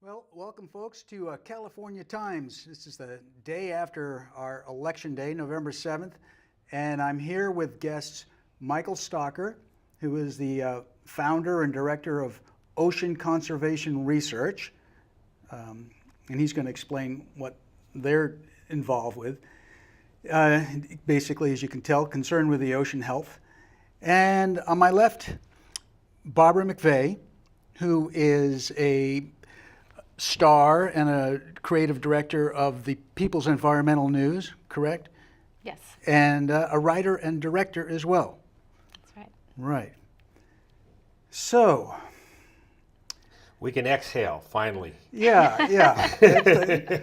Well, welcome folks to California Times. This is the day after our election day, November 7th, and I'm here with guests Michael Stocker, who is the founder and director of Ocean Conservation Research, and he's going to explain what they're involved with. Basically, as you can tell, concerned with the ocean health. And on my left, Barbara McVeigh, who is a star and a creative director of the People's Environmental News, correct? Yes. And a writer and director as well. That's right. Right. So. We can exhale, finally. Yeah. The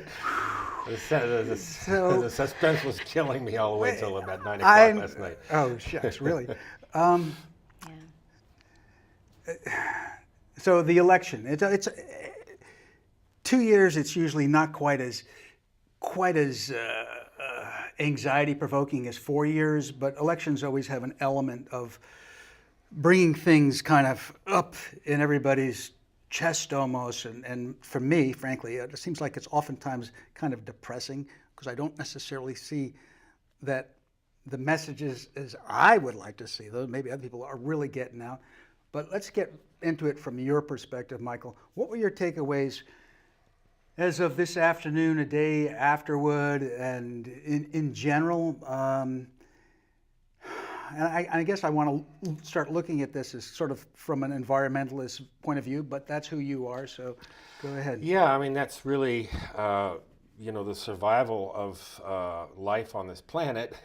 suspense was killing me all the way till about 9 o'clock last night. Oh, shucks, really? Yeah. So the election, it's 2 years. It's usually not quite as anxiety provoking as 4 years, but elections always have an element of bringing things kind of up in everybody's chest almost. And for me, frankly, it seems like it's oftentimes kind of depressing because I don't necessarily see that the messages as I would like to see, though maybe other people are really getting out. But let's get into it from your perspective, Michael. What were your takeaways as of this afternoon, a day afterward, and in general? And I guess I want to start looking at this as sort of from an environmentalist point of view, but that's who you are, so go ahead. Yeah, I mean, that's really, the survival of life on this planet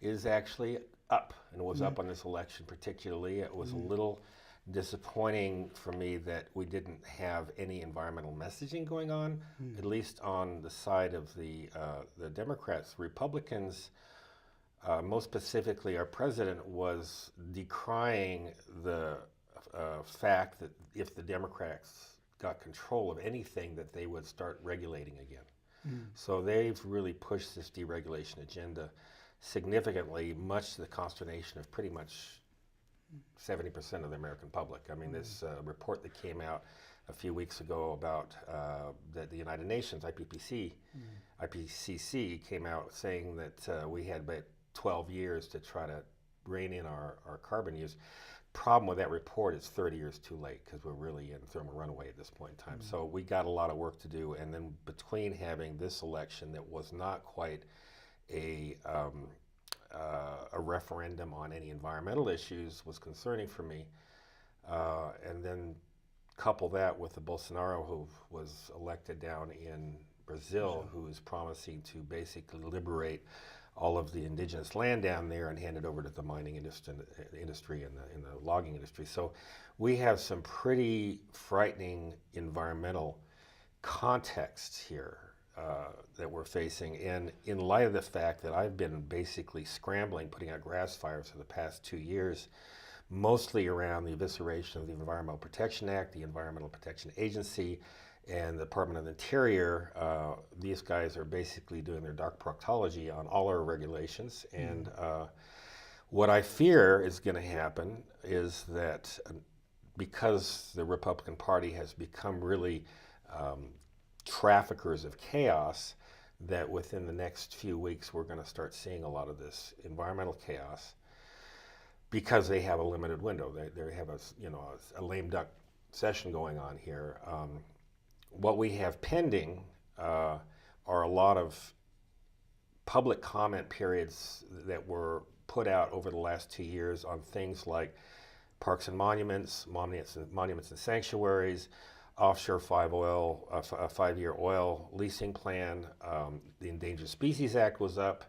is actually up, and it was up on this election particularly. It was a little disappointing for me that we didn't have any environmental messaging going on, at least on the side of the Democrats. Republicans, most specifically our president, was decrying the fact that if the Democrats got control of anything, that they would start regulating again. So they've really pushed this deregulation agenda significantly, much to the consternation of pretty much 70% of the American public. I mean, this report that came out a few weeks ago about the United Nations, IPCC, came out saying that we had about 12 years to try to rein in our carbon use. Problem with that report is 30 years too late because we're really in thermal runaway at this point in time. So we got a lot of work to do. And then between having this election that was not quite a referendum on any environmental issues was concerning for me. And then couple that with the Bolsonaro who was elected down in Brazil, who is promising to basically liberate all of the indigenous land down there and hand it over to the mining industry and the logging industry. So we have some pretty frightening environmental contexts here that we're facing. And in light of the fact that I've been basically scrambling, putting out grass fires for the past 2 years, mostly around the evisceration of the Environmental Protection Act, the Environmental Protection Agency, and the Department of the Interior, these guys are basically doing their dark proctology on all our regulations. And what I fear is going to happen is that because the Republican Party has become really traffickers of chaos, that within the next few weeks we're going to start seeing a lot of this environmental chaos because they have a limited window. They have a lame duck session going on here. What we have pending are a lot of public comment periods that were put out over the last 2 years on things like parks and monuments and sanctuaries, offshore 5-year oil leasing plan. The Endangered Species Act was up.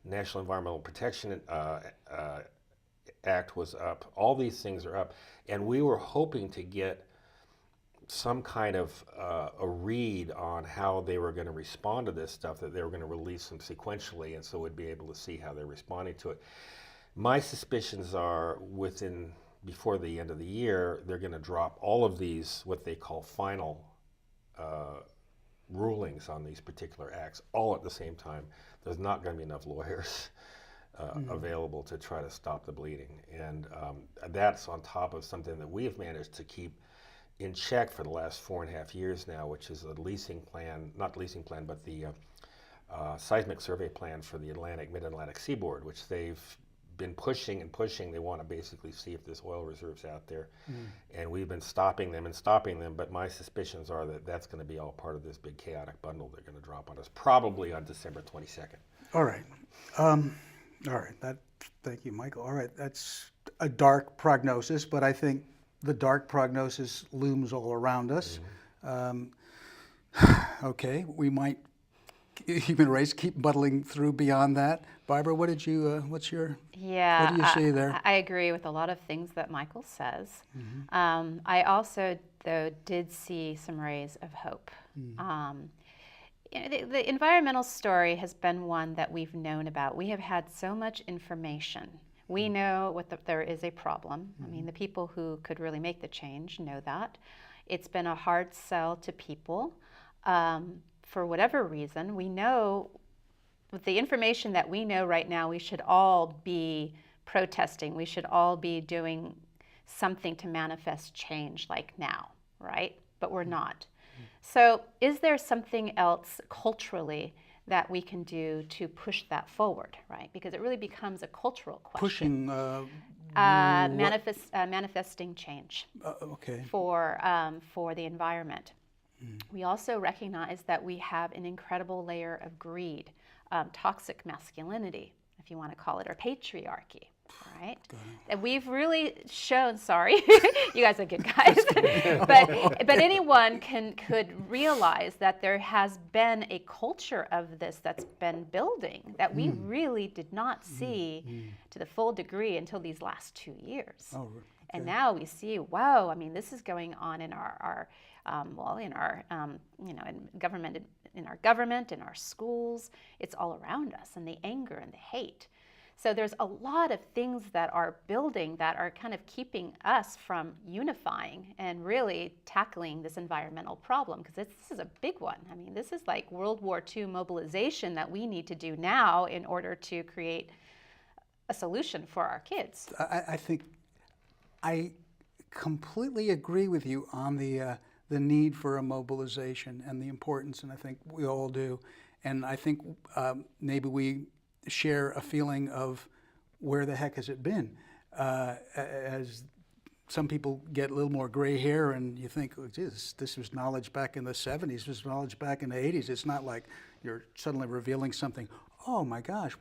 National Environmental Protection Act was up. All these things are up. And we were hoping to get some kind of a read on how they were going to respond to this stuff, that they were going to release them sequentially, and so we'd be able to see how they're responding to it. My suspicions are before the end of the year, they're going to drop all of these, what they call final rulings on these particular acts, all at the same time. There's not going to be enough lawyers available to try to stop the bleeding. And that's on top of something that we have managed to keep in check for the last 4.5 years now, which is a leasing plan, not leasing plan, but the seismic survey plan for the mid-Atlantic seaboard, which they've been pushing and pushing. They want to basically see if there's oil reserves out there. And we've been stopping them, but my suspicions are that that's going to be all part of this big chaotic bundle they're going to drop on us, probably on December 22nd. All right. All right. Thank you, Michael. All right. That's a dark prognosis, but I think the dark prognosis looms all around us. Okay, we might, human race, keep muddling through beyond that. Barbara, what do you see there? I agree with a lot of things that Michael says. I also, though, did see some rays of hope. The environmental story has been one that we've known about. We have had so much information. We know there is a problem. I mean, the people who could really make the change know that. It's been a hard sell to people. For whatever reason, we know, with the information that we know right now, we should all be protesting. We should all be doing something to manifest change like now, right? But we're not. So is there something else culturally that we can do to push that forward, right? Because it really becomes a cultural question. Pushing Manifesting change okay. for the environment. We also recognize that we have an incredible layer of greed, toxic masculinity, if you want to call it, or patriarchy, right? And we've really shown, sorry, you guys are good guys, but anyone could realize that there has been a culture of this that's been building that we really did not see to the full degree until these last 2 years. Oh, okay. And now we see, wow, I mean, this is going on in in our government, in our schools. It's all around us, and the anger and the hate. So there's a lot of things that are building that are kind of keeping us from unifying and really tackling this environmental problem, because this is a big one. I mean, this is like World War II mobilization that we need to do now in order to create a solution for our kids. I think I completely agree with you on the need for a mobilization and the importance, and I think we all do. And I think maybe we share a feeling of where the heck has it been? As some people get a little more gray hair and you think, oh, geez, this was knowledge back in the 70s, this was knowledge back in the 80s. It's not like you're suddenly revealing something, oh my gosh,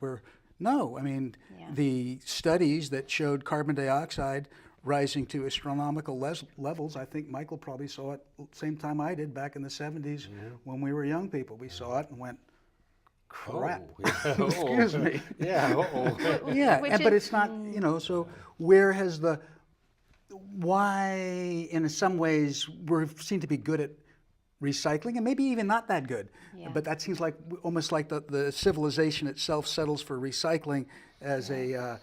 no. I mean, the studies that showed carbon dioxide rising to astronomical levels, I think Michael probably saw it the same time I did back in the 70s when we were young people. We saw it and went, crap. Oh, Excuse me. Yeah. Yeah, but it's not, so where has why in some ways we seem to be good at recycling and maybe even not that good. Yeah. But that seems like almost like the civilization itself settles for recycling as a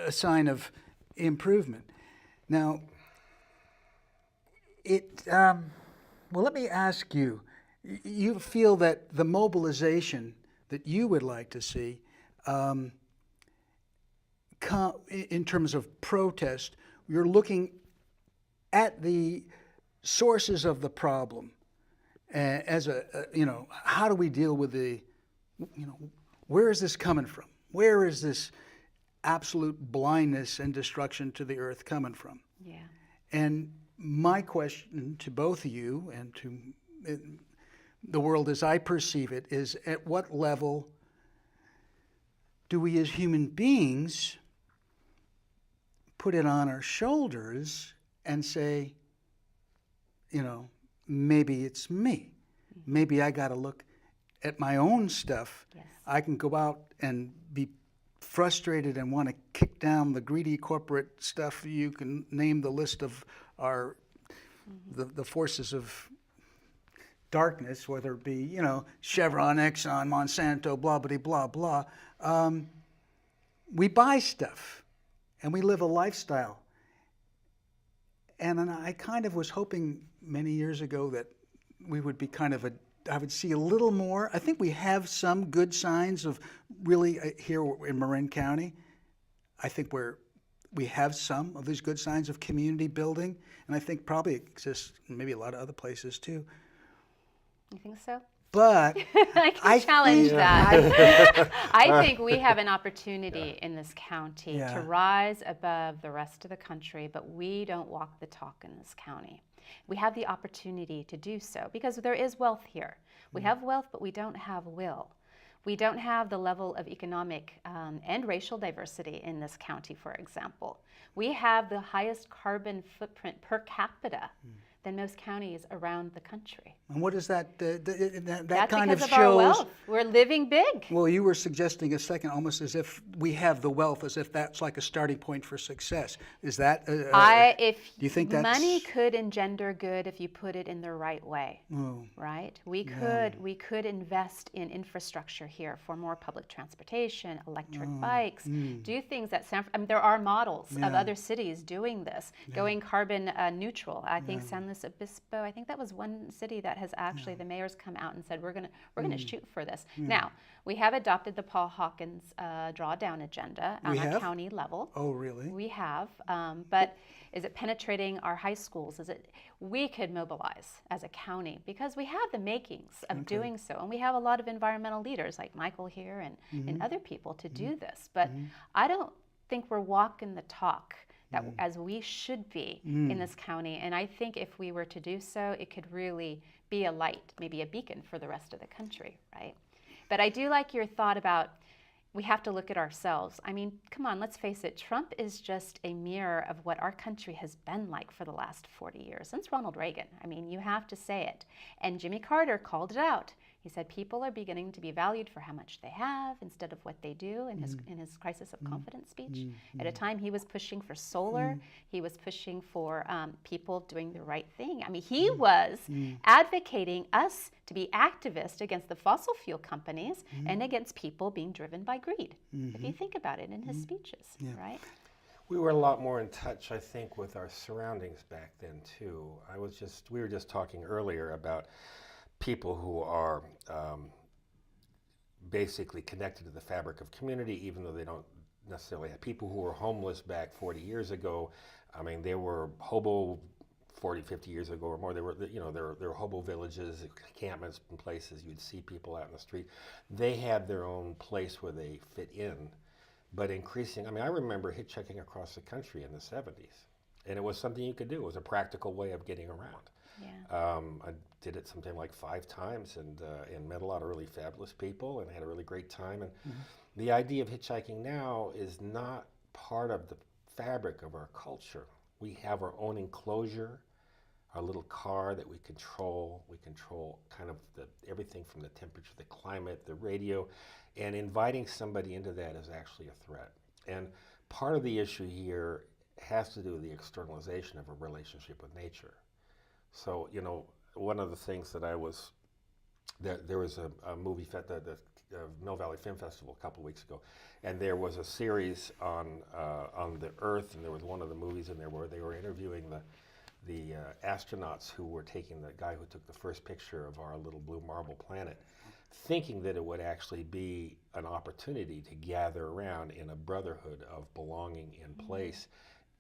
sign of improvement. Now, let me ask you, you feel that the mobilization that you would like to see in terms of protest, you're looking at the sources of the problem as how do we deal with where is this coming from? Where is this absolute blindness and destruction to the earth coming from? Yeah. And my question to both of you and to the world as I perceive it is, at what level do we as human beings put it on our shoulders and say, maybe it's me. Maybe I got to look at my own stuff. Yes. I can go out and be frustrated and want to kick down the greedy corporate stuff. You can name the list of our the forces of darkness, whether it be Chevron, Exxon, Monsanto, blah blah blah blah. We buy stuff, and we live a lifestyle. And I kind of was hoping many years ago that we would be I would see a little more. I think we have some good signs of really here in Marin County. I think we're we have some of these good signs of community building, and I think probably it exists in maybe a lot of other places too. You think so? But I can challenge that. I think we have an opportunity in this county to rise above the rest of the country, but we don't walk the talk in this county. We have the opportunity to do so because there is wealth here. We have wealth, but we don't have will. We don't have the level of economic and racial diversity in this county, for example. We have the highest carbon footprint per capita than most counties around the country. And what is that? That That's kind because of of our shows. wealth. We're living big. Well, you were suggesting a second, almost as if we have the wealth, as if that's like a starting point for success. Is that? If do you think that's money could engender good if you put it in the right way, right? We could invest in infrastructure here for more public transportation, electric bikes, do things that there are models of other cities doing this, going carbon neutral. I think San Luis Obispo, I think that was one city that has actually the mayor's come out and said we're gonna shoot for this. Now we have adopted the Paul Hawkins drawdown agenda on a county level. Oh, really? We have, but is it penetrating our high schools? We could mobilize as a county because we have the makings of doing so, and we have a lot of environmental leaders like Michael here and other people to do this. But I don't think we're walking the talk that as we should be in this county. And I think if we were to do so, it could really be a light, maybe a beacon for the rest of the country, right? But I do like your thought about we have to look at ourselves. I mean, come on, let's face it. Trump is just a mirror of what our country has been like for the last 40 years, since Ronald Reagan. I mean, you have to say it. And Jimmy Carter called it out. He said people are beginning to be valued for how much they have instead of what they do in his crisis of confidence speech. At a time he was pushing for solar, he was pushing for people doing the right thing. I mean, he was advocating us to be activists against the fossil fuel companies and against people being driven by greed, if you think about it in his speeches, right? We were a lot more in touch, I think, with our surroundings back then, too. We were just talking earlier about people who are basically connected to the fabric of community, even though they don't necessarily have people who were homeless back 40 years ago. I mean, they were hobo 40, 50 years ago or more. There were hobo villages, encampments and places. You'd see people out in the street. They had their own place where they fit in, but I remember hitchhiking across the country in the 70s, and it was something you could do. It was a practical way of getting around. Yeah. I did it something like 5 times and met a lot of really fabulous people and had a really great time. And the idea of hitchhiking now is not part of the fabric of our culture. We have our own enclosure, our little car that we control. We control kind of everything from the temperature, the climate, the radio, and inviting somebody into that is actually a threat. And part of the issue here has to do with the externalization of a relationship with nature. So, one of the things that there was a movie the Mill Valley Film Festival a couple of weeks ago, and there was a series on the Earth, and there was one of the movies in there where they were interviewing the astronauts who were taking the guy who took the first picture of our little blue marble planet, thinking that it would actually be an opportunity to gather around in a brotherhood of belonging in place.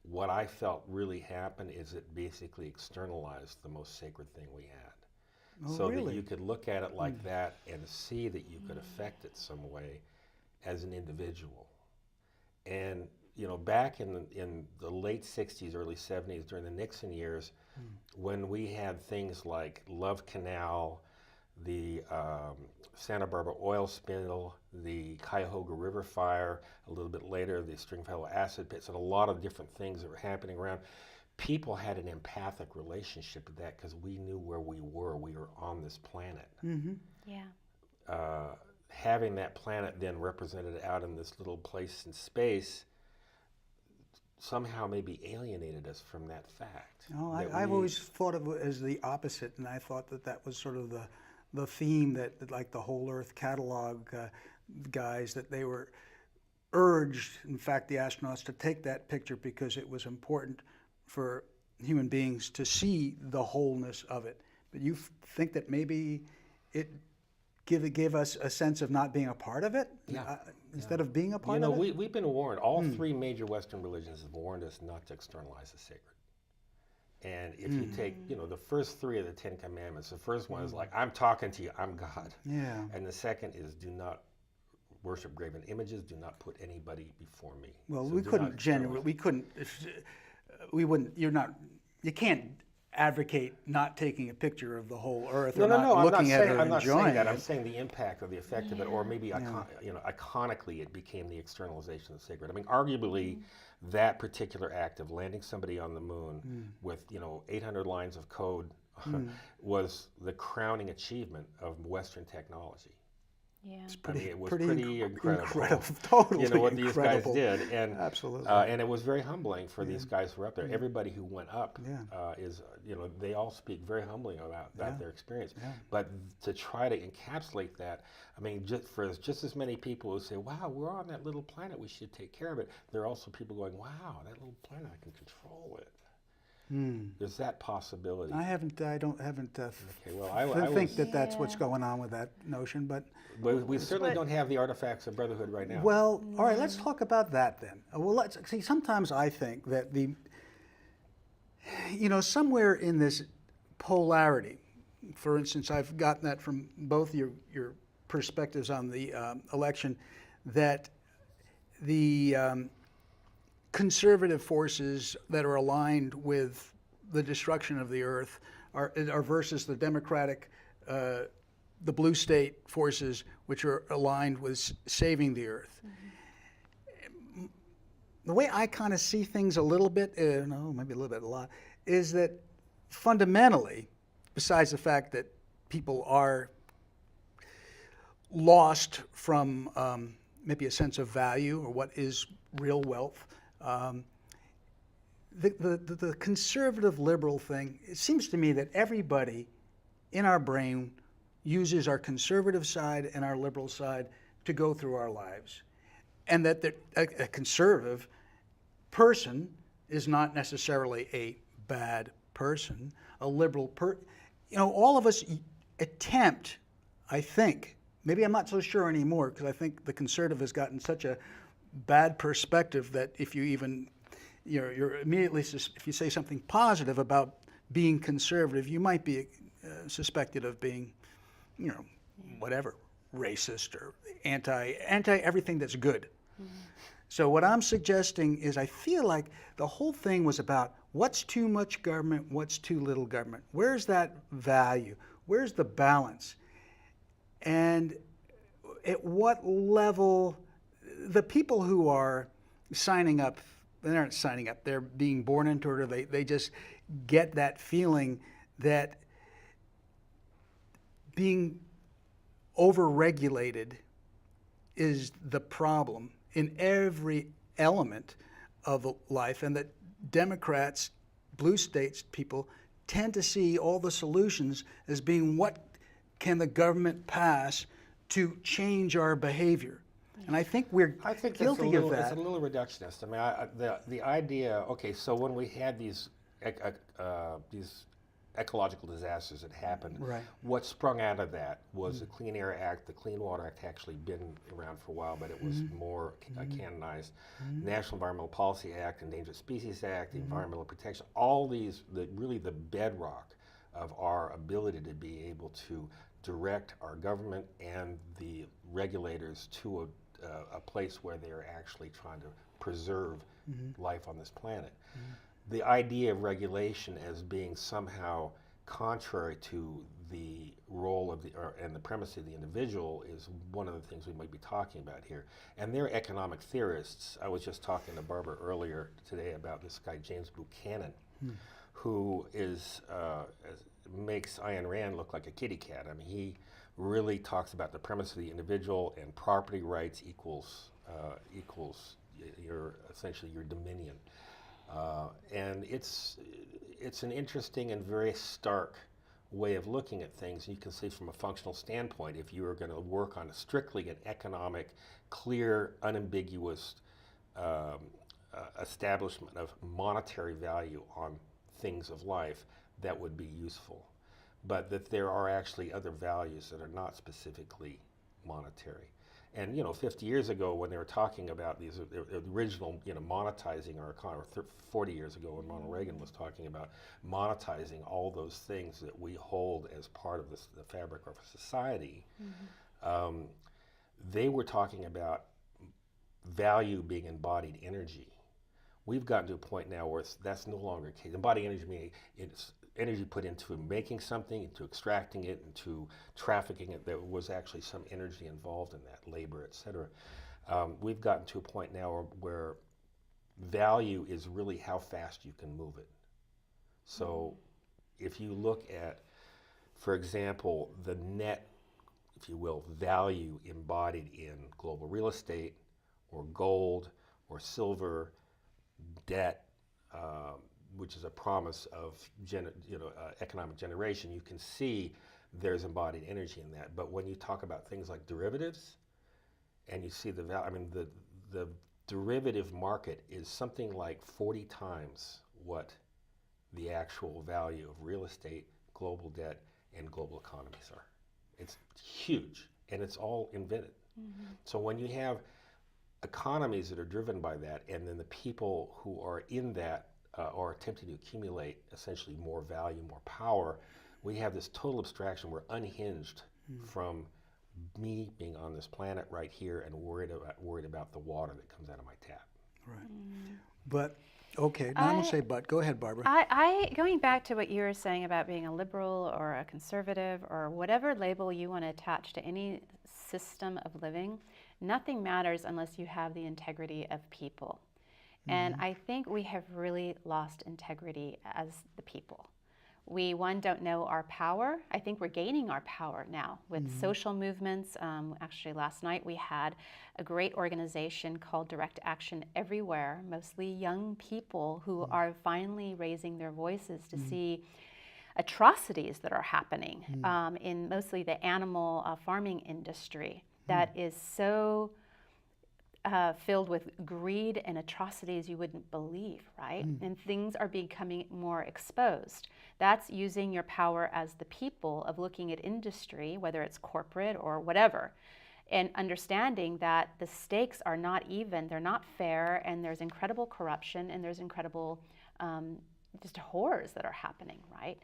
What I felt really happened is it basically externalized the most sacred thing we had. Oh, so really? that you could look at it like that and see that you could affect it some way as an individual. And back in the late 60s, early 70s, during the Nixon years, when we had things like Love Canal, the Santa Barbara oil spill, the Cuyahoga River fire, a little bit later, the Stringfellow acid pits, and a lot of different things that were happening around. People had an empathic relationship with that because we knew where we were. We were on this planet. Yeah. Having that planet then represented out in this little place in space somehow maybe alienated us from that fact. No, I've always thought of it as the opposite, and I thought that was sort of the theme that like the Whole Earth catalog guys, that they were urged, in fact, the astronauts to take that picture because it was important for human beings to see the wholeness of it. But you think that maybe it give us a sense of not being a part of it? Yeah. Instead of being a part You know, of it? we've been warned. All three major Western religions have warned us not to externalize the sacred. And if you take, you know, the first three of the Ten Commandments, the first one is like, I'm talking to you, I'm God. Yeah. And the second is, do not worship graven images, do not put anybody before me. Well, So we do couldn't not genuinely, we couldn't, we wouldn't, you can't advocate not taking a picture of the whole earth or not I'm looking at it or I'm not saying enjoying that. it. I'm saying the impact or the effect of it, or maybe you know, iconically, it became the externalization of the sacred. I mean, arguably, that particular act of landing somebody on the moon with 800 lines of code was the crowning achievement of Western technology. Yeah. It's I mean, pretty, it was pretty pretty incredible. Totally You know what these incredible. guys did, and Absolutely. and it was very humbling for these guys who were up there. Everybody who went up is, they all speak very humbly about their experience. But to try to encapsulate that, I mean, just as many people who say, "Wow, we're on that little planet, we should take care of it," there are also people going, "Wow, that little planet, I can control it." There's that possibility. I haven't Okay, well, I think was, that's what's going on with that notion, but we certainly don't have the artifacts of brotherhood right now. well, all right, let's talk about that then. Well, let's see. Sometimes I think that somewhere in this polarity, for instance, I've gotten that from both your perspectives on the election, that the conservative forces that are aligned with the destruction of the earth are versus the democratic, the blue state forces, which are aligned with saving the earth. The way I kind of see things a little bit, no, maybe a little bit, a lot, is that fundamentally, besides the fact that people are lost from maybe a sense of value or what is real wealth, the conservative liberal thing, it seems to me that everybody in our brain uses our conservative side and our liberal side to go through our lives. And that a conservative person is not necessarily a bad person. A liberal all of us attempt, I think, maybe I'm not so sure anymore, because I think the conservative has gotten such a bad perspective that if you even, you're immediately, if you say something positive about being conservative, you might be suspected of being, whatever, racist or anti everything that's good. So what I'm suggesting is, I feel like the whole thing was about what's too much government, what's too little government. Where's that value? Where's the balance? And at what level, the people who are signing up, they aren't signing up, they're being born into it, or they just get that feeling that being overregulated is the problem in every element of life, and that Democrats, blue states people, tend to see all the solutions as being what can the government pass to change our behavior. And I think we're guilty of that. It's a little reductionist. I mean, the idea. Okay, so when we had these ecological disasters that happened, Right. what sprung out of that was the Clean Air Act. The Clean Water Act actually been around for a while, but it was more canonized. National Environmental Policy Act, Endangered Species Act, the Environmental Protection. All these, really the bedrock of our ability to be able to direct our government and the regulators to a place where they're actually trying to preserve life on this planet. The idea of regulation as being somehow contrary to the role of and the premise of the individual is one of the things we might be talking about here. And they're economic theorists. I was just talking to Barbara earlier today about this guy, James Buchanan, who makes Ayn Rand look like a kitty cat. I mean, he really talks about the premise of the individual, and property rights equals essentially your dominion. And it's an interesting and very stark way of looking at things. You can see from a functional standpoint, if you are going to work on strictly an economic, clear, unambiguous establishment of monetary value on things of life, that would be useful. but that there are actually other values that are not specifically monetary. And 50 years ago, when they were talking about these original, monetizing our economy, 40 years ago, when Ronald Reagan was talking about monetizing all those things that we hold as part of the fabric of society, they were talking about value being embodied energy. We've gotten to a point now where that's no longer the case. Embodied energy meaning it's energy put into making something, into extracting it, into trafficking it. There was actually some energy involved in that, labor, et cetera. We've gotten to a point now where value is really how fast you can move it. So if you look at, for example, the net, if you will, value embodied in global real estate or gold or silver, debt, which is a promise of economic generation, you can see there's embodied energy in that. But when you talk about things like derivatives, and you see the value, I mean, the derivative market is something like 40 times what the actual value of real estate, global debt, and global economies are. It's huge, and it's all invented. So when you have economies that are driven by that, and then the people who are in that are attempting to accumulate essentially more value, more power, we have this total abstraction. We're unhinged from me being on this planet right here and worried about the water that comes out of my tap. Right. But, okay, now I'm going to say but. Go ahead, Barbara. Going back to what you were saying about being a liberal or a conservative or whatever label you want to attach to any system of living, nothing matters unless you have the integrity of people. And I think we have really lost integrity as the people. We, don't know our power. I think we're gaining our power now with social movements. Actually, last night we had a great organization called Direct Action Everywhere, mostly young people who are finally raising their voices to see atrocities that are happening in mostly the animal farming industry that is so filled with greed and atrocities you wouldn't believe, right? And things are becoming more exposed. That's using your power as the people of looking at industry, whether it's corporate or whatever, and understanding that the stakes are not even, they're not fair, and there's incredible corruption, and there's incredible just horrors that are happening, right?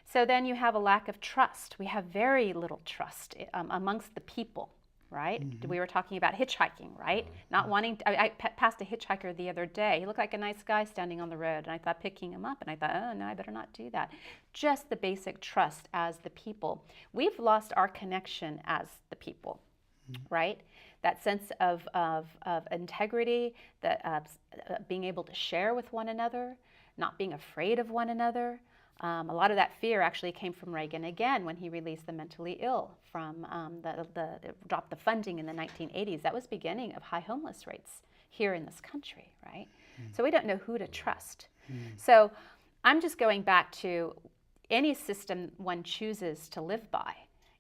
So then you have a lack of trust. We have very little trust amongst the people. Right? We were talking about hitchhiking, right? Not wanting to, I passed a hitchhiker the other day. He looked like a nice guy standing on the road, and I thought picking him up, and I thought, oh no, I better not do that. Just the basic trust as the people. We've lost our connection as the people, right? That sense of integrity, that being able to share with one another, not being afraid of one another. A lot of that fear actually came from Reagan again when he released the mentally ill from dropped the funding in the 1980s. That was beginning of high homeless rates here in this country, right? So we don't know who to trust. So I'm just going back to any system one chooses to live by.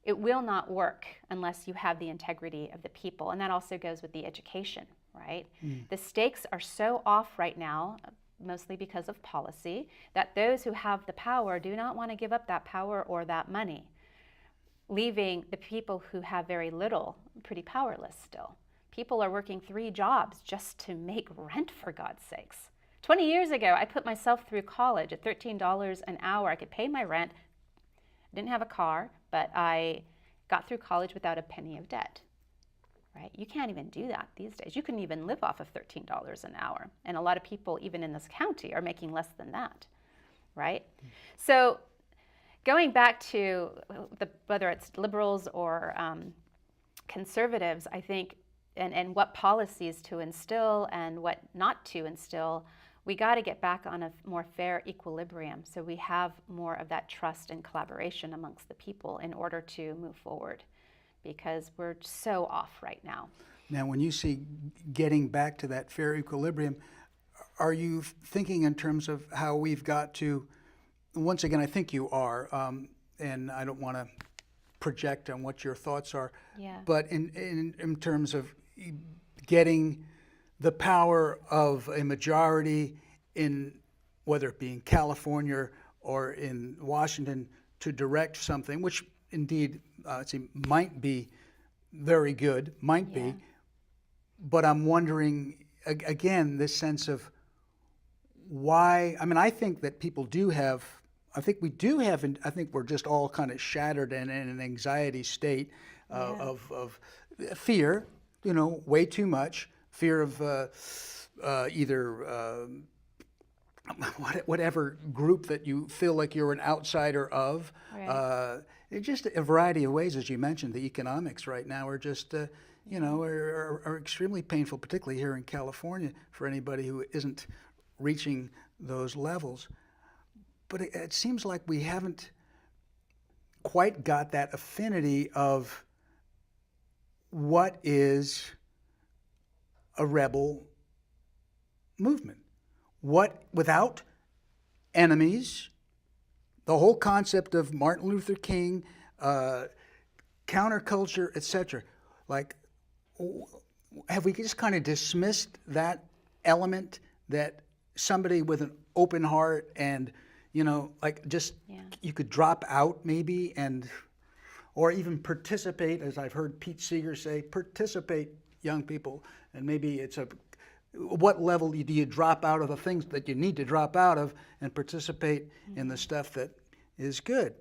It will not work unless you have the integrity of the people. And that also goes with the education, right? The stakes are so off right now, mostly because of policy, that those who have the power do not want to give up that power or that money, leaving the people who have very little pretty powerless still. People are working 3 jobs just to make rent, for God's sakes. 20 years ago, I put myself through college at $13 an hour. I could pay my rent. I didn't have a car, but I got through college without a penny of debt. Right? You can't even do that these days. You couldn't even live off of $13 an hour. And a lot of people, even in this county, are making less than that, right? So going back to whether it's liberals or conservatives, I think, and what policies to instill and what not to instill, we got to get back on a more fair equilibrium so we have more of that trust and collaboration amongst the people in order to move forward, because we're so off right now. Now, when you see getting back to that fair equilibrium, are you thinking in terms of how we've got to, once again, I think you are, and I don't want to project on what your thoughts are, but in terms of getting the power of a majority in, whether it be in California or in Washington, to direct something, which indeed might be very good, might be, but I'm wondering, again, this sense of why. I mean, I think that people do have, I think we do have, and I think we're just all kind of shattered and in an anxiety state of fear, you know, way too much, fear of either whatever group that you feel like you're an outsider of. Right. Just a variety of ways, as you mentioned. The economics right now are just, you know, are extremely painful, particularly here in California, for anybody who isn't reaching those levels. But it seems like we haven't quite got that affinity of what is a rebel movement. What, without enemies, the whole concept of Martin Luther King, counterculture, etc. Like, have we just kind of dismissed that element, that somebody with an open heart and, you know, like just you could drop out maybe, and or even participate, as I've heard Pete Seeger say, participate, young people, and maybe it's what level do you drop out of the things that you need to drop out of and participate in the stuff that is good?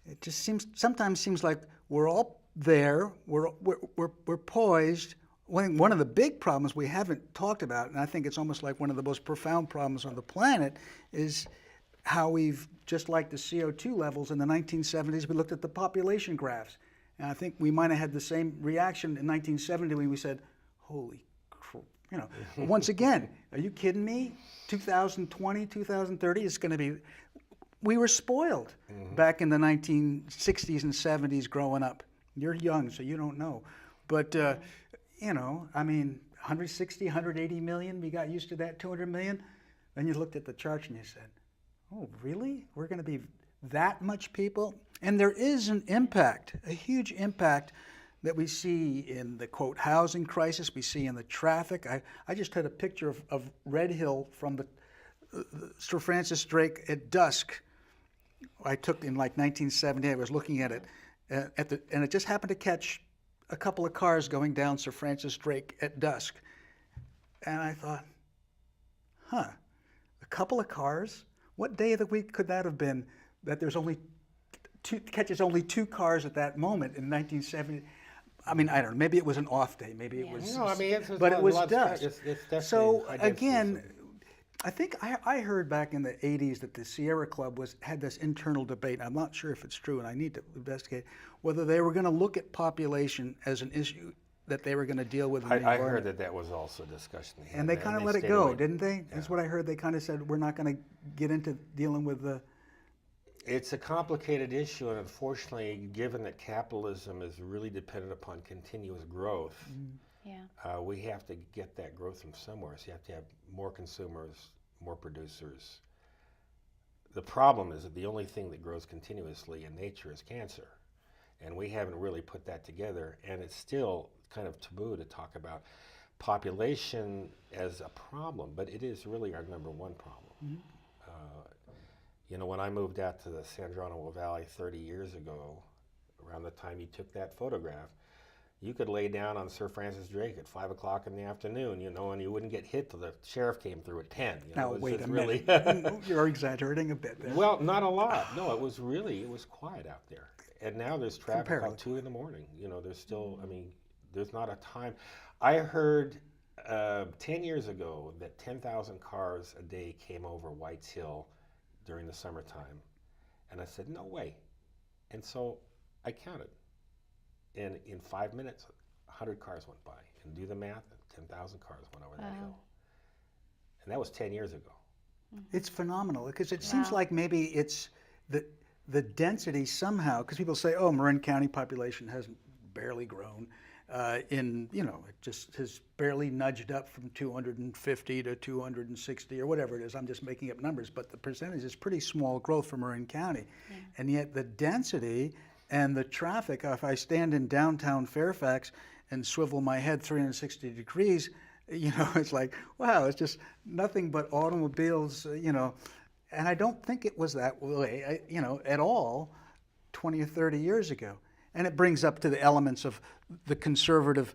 It just sometimes seems like we're all there, we're poised. One of the big problems we haven't talked about, and I think it's almost like one of the most profound problems on the planet, is how we've, just like the CO2 levels in the 1970s, we looked at the population graphs. And I think we might have had the same reaction in 1970 when we said, holy crap, you know. Once again, are you kidding me? 2020, 2030 is going to be, we were spoiled back in the 1960s and 70s growing up. You're young, so you don't know. But, you know, I mean, 160, 180 million, we got used to that, 200 million. Then you looked at the charts and you said, oh, really? We're going to be that much people? And there is an impact, a huge impact that we see in the, quote, housing crisis, we see in the traffic. I just had a picture of Red Hill from the Sir Francis Drake at dusk. I took in like 1970, I was looking at it, and it just happened to catch a couple of cars going down Sir Francis Drake at dusk. And I thought, a couple of cars? What day of the week could that have been that there's only catches only two cars at that moment in 1970? I mean, I don't know. Maybe it was an off day. Maybe it was. No, I mean, but it was dusk. It's definitely so high density, again, I think I heard back in the 80s that the Sierra Club had this internal debate. I'm not sure if it's true, and I need to investigate whether they were going to look at population as an issue that they were going to deal with in the I environment. heard that was also a discussion. And they kind of let it go, didn't they? That's what I heard. They kind of said, we're not going to get into dealing with the... It's a complicated issue, and unfortunately, given that capitalism is really dependent upon continuous growth, we have to get that growth from somewhere. So you have to have more consumers, more producers. The problem is that the only thing that grows continuously in nature is cancer. And we haven't really put that together, and it's still kind of taboo to talk about population as a problem, but it is really our number one problem. You know, when I moved out to the San Geronimo Valley 30 years ago, around the time you took that photograph, you could lay down on Sir Francis Drake at 5 o'clock in the afternoon, you know, and you wouldn't get hit till the sheriff came through at 10. You know, Now, wait a minute. Really You're exaggerating a bit there. Well, not a lot. No, it was quiet out there. And now there's traffic till 2 in the morning. You know, there's still, I mean, there's not a time. I heard 10 years ago that 10,000 cars a day came over White's Hill during the summertime. And I said, no way. And so I counted. And in 5 minutes, 100 cars went by. And do the math, 10,000 cars went over that hill. And that was 10 years ago. It's phenomenal, because it seems like maybe it's the density somehow, because people say, oh, Marin County population has barely grown. You know, it just has barely nudged up from 250 to 260 or whatever it is. I'm just making up numbers, but the percentage is pretty small growth for Marin County. And yet the density and the traffic, if I stand in downtown Fairfax and swivel my head 360 degrees, you know, it's like, wow, it's just nothing but automobiles, you know. And I don't think it was that way, you know, at all 20 or 30 years ago. And it brings up to the elements of the conservative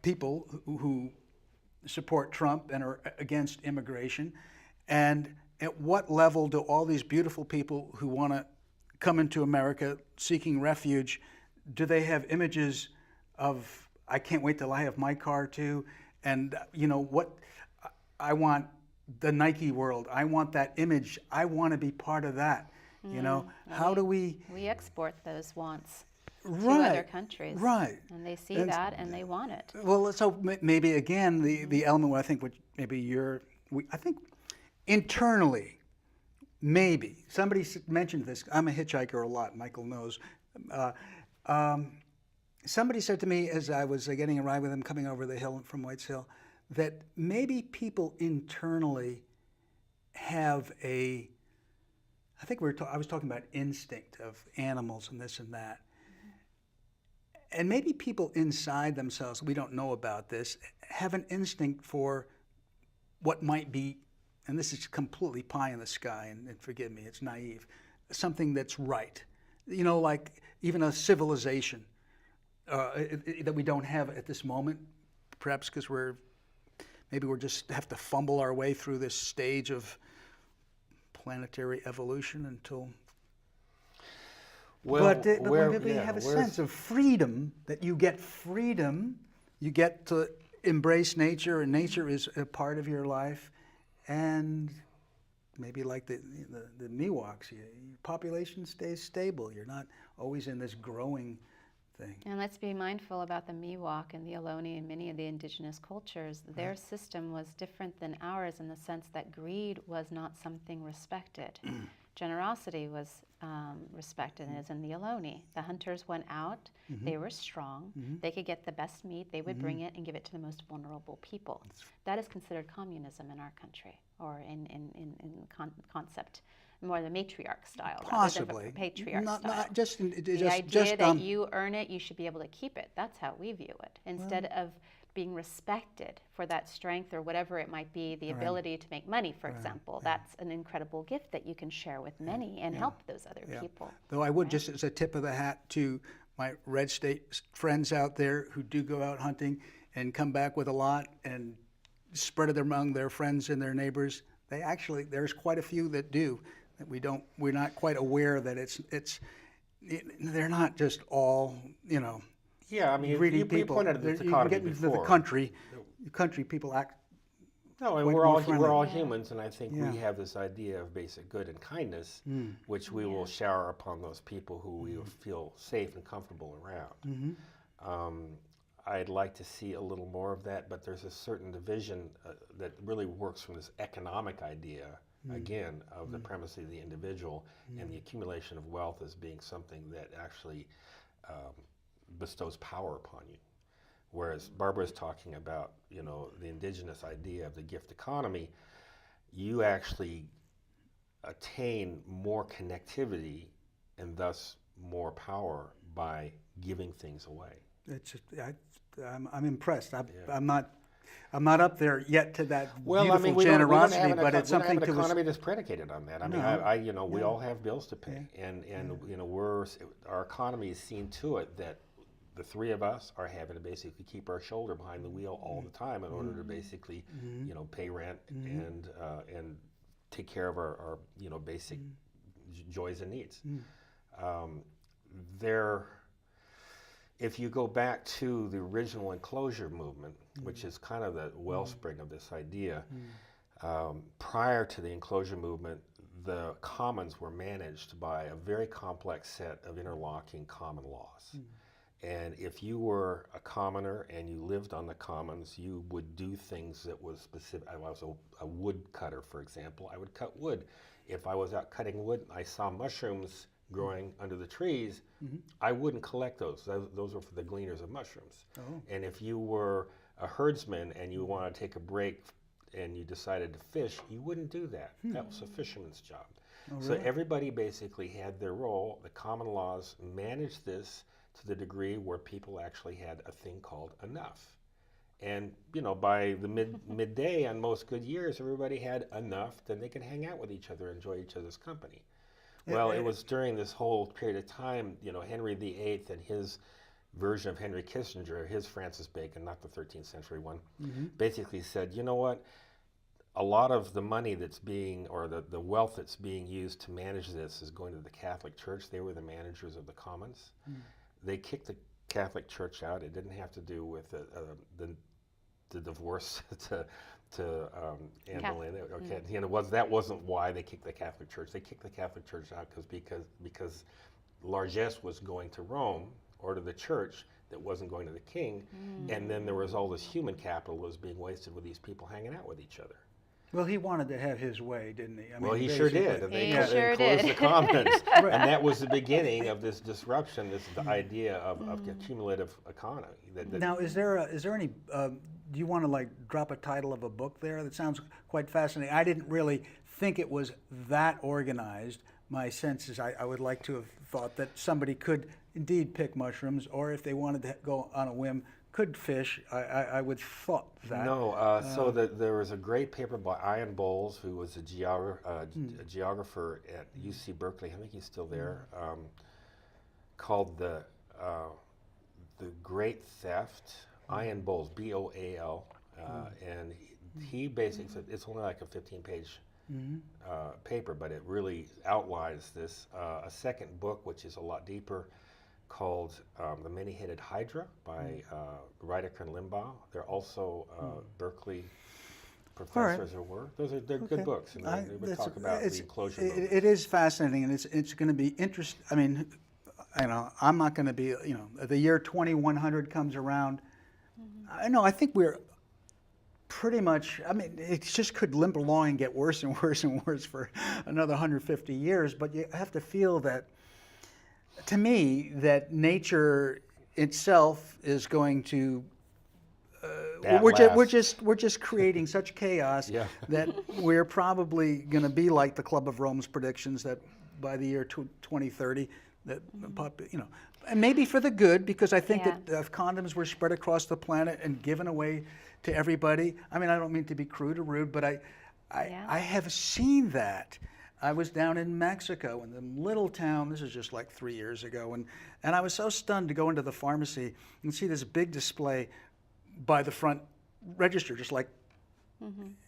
people who support Trump and are against immigration. And at what level do all these beautiful people who want to come into America seeking refuge, do they have images of, I can't wait till I have my car too, and you know what, I want the Nike world, I want that image, I want to be part of that. You know, how do we export those wants to right, other countries, right, and they see that and they want it. well, so maybe again the element where I think which maybe I think internally, maybe somebody mentioned this. I'm a hitchhiker a lot. Michael knows. Somebody said to me as I was getting a ride with him coming over the hill from White's Hill that maybe people internally have a. I think I was talking about instinct of animals and this and that. And maybe people inside themselves, we don't know about this, have an instinct for what might be, and this is completely pie in the sky, and forgive me, it's naive, something that's right. You know, like even a civilization that we don't have at this moment, perhaps because maybe we're just have to fumble our way through this stage of planetary evolution until. But when we have a sense of freedom, that you get freedom, you get to embrace nature, and nature is a part of your life, and maybe like the Miwoks, your population stays stable. You're not always in this growing thing. And let's be mindful about the Miwok and the Ohlone and many of the indigenous cultures. Their system was different than ours in the sense that greed was not something respected. Generosity was respected, as in the Ohlone. The hunters went out, they were strong, they could get the best meat, they would bring it and give it to the most vulnerable people. That is considered communism in our country, or in concept, more the matriarch style Possibly. rather than the patriarch style. Not just, The idea that you earn it, you should be able to keep it. That's how we view it. Instead of being respected for that strength or whatever it might be, the ability to make money, for example, that's an incredible gift that you can share with many and help those other people. Though I would, just as a tip of the hat to my red state friends out there who do go out hunting and come back with a lot and spread it among their friends and their neighbors, there's quite a few that do. That we're not quite aware that they're not just all, you know, Yeah, I mean, greedy you people. pointed at this You economy get into the before. country people act. No, and quite we're more all friendly. humans, and I think we have this idea of basic good and kindness, which we will shower upon those people who we feel safe and comfortable around. I'd like to see a little more of that, but there's a certain division that really works from this economic idea, again, of the premise of the individual and the accumulation of wealth as being something that actually bestows power upon you. Whereas Barbara's talking about, you know, the indigenous idea of the gift economy, you actually attain more connectivity and thus more power by giving things away. I'm impressed. I'm not up there yet to that beautiful we generosity, but it's something to. We don't have an economy to. that's predicated on that. I mean, you know, we all have bills to pay, and you know, our economy is seen to it that the three of us are having to basically keep our shoulder behind the wheel all the time in order to basically, you know, pay rent and take care of our you know, basic joys and needs. If you go back to the original enclosure movement, which is kind of the wellspring of this idea, prior to the enclosure movement, the commons were managed by a very complex set of interlocking common laws. And if you were a commoner and you lived on the commons, you would do things that was specific. I was a wood cutter, for example. I would cut wood. If I was out cutting wood and I saw mushrooms growing under the trees, I wouldn't collect those. Those were for the gleaners of mushrooms. And if you were a herdsman and you wanted to take a break and you decided to fish, you wouldn't do that. That was a fisherman's job. So everybody basically had their role. The common laws managed this to the degree where people actually had a thing called enough. And, you know, by the midday on most good years, everybody had enough that they could hang out with each other, enjoy each other's company. Well, it was during this whole period of time, you know, Henry VIII and his version of Henry Kissinger, his Francis Bacon, not the 13th century one, basically said, you know what, a lot of the money that's being, or the wealth that's being used to manage this is going to the Catholic Church. They were the managers of the commons. They kicked the Catholic Church out. It didn't have to do with the divorce to Anne Boleyn. Okay, you know, that wasn't why they kicked the Catholic Church. They kicked the Catholic Church out because largesse was going to Rome or to the church that wasn't going to the king, and then there was all this human capital that was being wasted with these people hanging out with each other. Well, he wanted to have his way, didn't he? I Well, mean, he sure basically. did, and they He closed sure did. the commons, and that was the beginning of this disruption, this idea of accumulative economy. Now, is there any? Do you want to like drop a title of a book there? That sounds quite fascinating. I didn't really think it was that organized. My sense is I would like to have thought that somebody could indeed pick mushrooms, or if they wanted to go on a whim, could fish. I would thought that. No, so there was a great paper by Ian Bowles, who was a geographer at UC Berkeley. I think he's still there. Called the Great Theft. Ian Bowles, B-O-A-L, and he basically said it's only like a 15-page paper, but it really outlines this. A second book, which is a lot deeper, called The Many-Headed Hydra by Reidecker and Limbaugh. They're also Berkeley professors, or were. They're good books, and they would talk about the enclosure movement. It is fascinating, and it's going to be interesting. I mean, you know, I'm not going to be, you know, the year 2100 comes around. I think we're pretty much, I mean, it just could limp along and get worse and worse and worse for another 150 years, but you have to feel that, to me, that nature itself is going to, we're just creating such chaos that we're probably going to be like the Club of Rome's predictions that by the year 2030, that you know, and maybe for the good, because I think that if condoms were spread across the planet and given away to everybody, I mean, I don't mean to be crude or rude, but I have seen that. I was down in Mexico in the little town, this is just like 3 years ago, and I was so stunned to go into the pharmacy and see this big display by the front register, just like,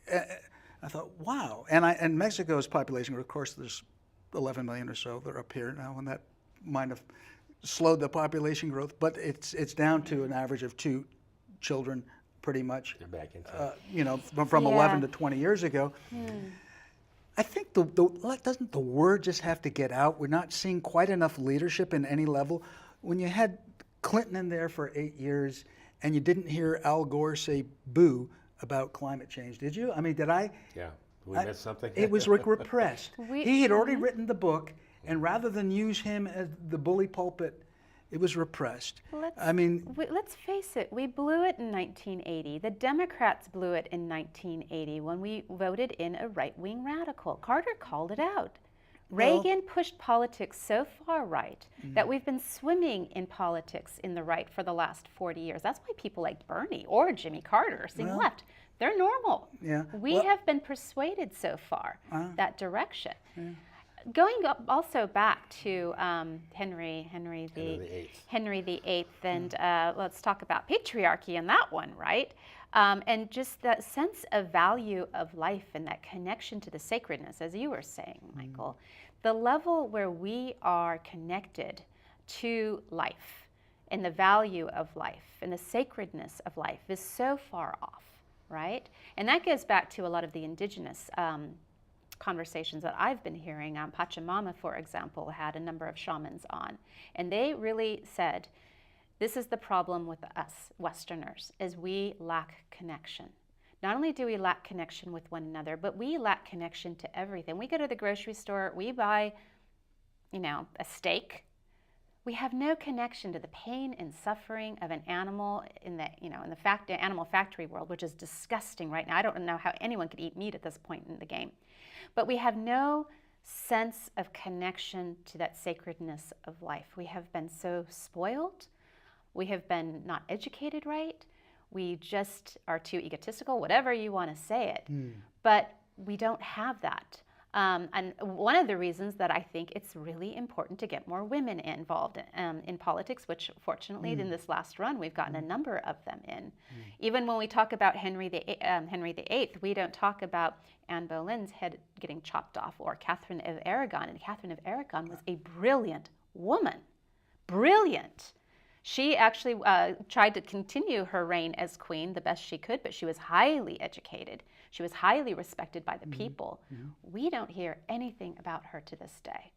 I thought, wow. And Mexico's population, of course, there's 11 million or so, they're up here now, and that might have slowed the population growth, but it's down to an average of 2 children, pretty much. They're back into you know, from 11 to 20 years ago. I think doesn't the word just have to get out? We're not seeing quite enough leadership in any level. When you had Clinton in there for 8 years, and you didn't hear Al Gore say boo about climate change, did you? I mean, did I? Yeah. Did we miss something? It was repressed. He had already written the book, and rather than use him as the bully pulpit, it was repressed. Let's face it, we blew it in 1980. The Democrats blew it in 1980 when we voted in a right-wing radical. Carter called it out. Reagan pushed politics so far right that we've been swimming in politics in the right for the last 40 years. That's why people like Bernie or Jimmy Carter seem left. They're normal. We have been persuaded so far that direction. Going up also back to Henry VIII, and let's talk about patriarchy in that one, right? And just that sense of value of life and that connection to the sacredness, as you were saying, Michael. The level where we are connected to life and the value of life and the sacredness of life is so far off, right? And that goes back to a lot of the indigenous conversations that I've been hearing. Pachamama, for example, had a number of shamans on, and they really said, this is the problem with us Westerners, is we lack connection. Not only do we lack connection with one another, but we lack connection to everything. We go to the grocery store, we buy, you know, a steak. We have no connection to the pain and suffering of an animal in the, you know, in the animal factory world, which is disgusting right now. I don't know how anyone could eat meat at this point in the game. But we have no sense of connection to that sacredness of life. We have been so spoiled. We have been not educated right. We just are too egotistical, whatever you want to say it. But we don't have that. And one of the reasons that I think it's really important to get more women involved in politics, which fortunately in this last run we've gotten a number of them in. Even when we talk about Henry VIII, we don't talk about Anne Boleyn's head getting chopped off, or Catherine of Aragon. And Catherine of Aragon was a brilliant woman, brilliant. She actually tried to continue her reign as queen the best she could, but she was highly educated. She was highly respected by the people. We don't hear anything about her to this day,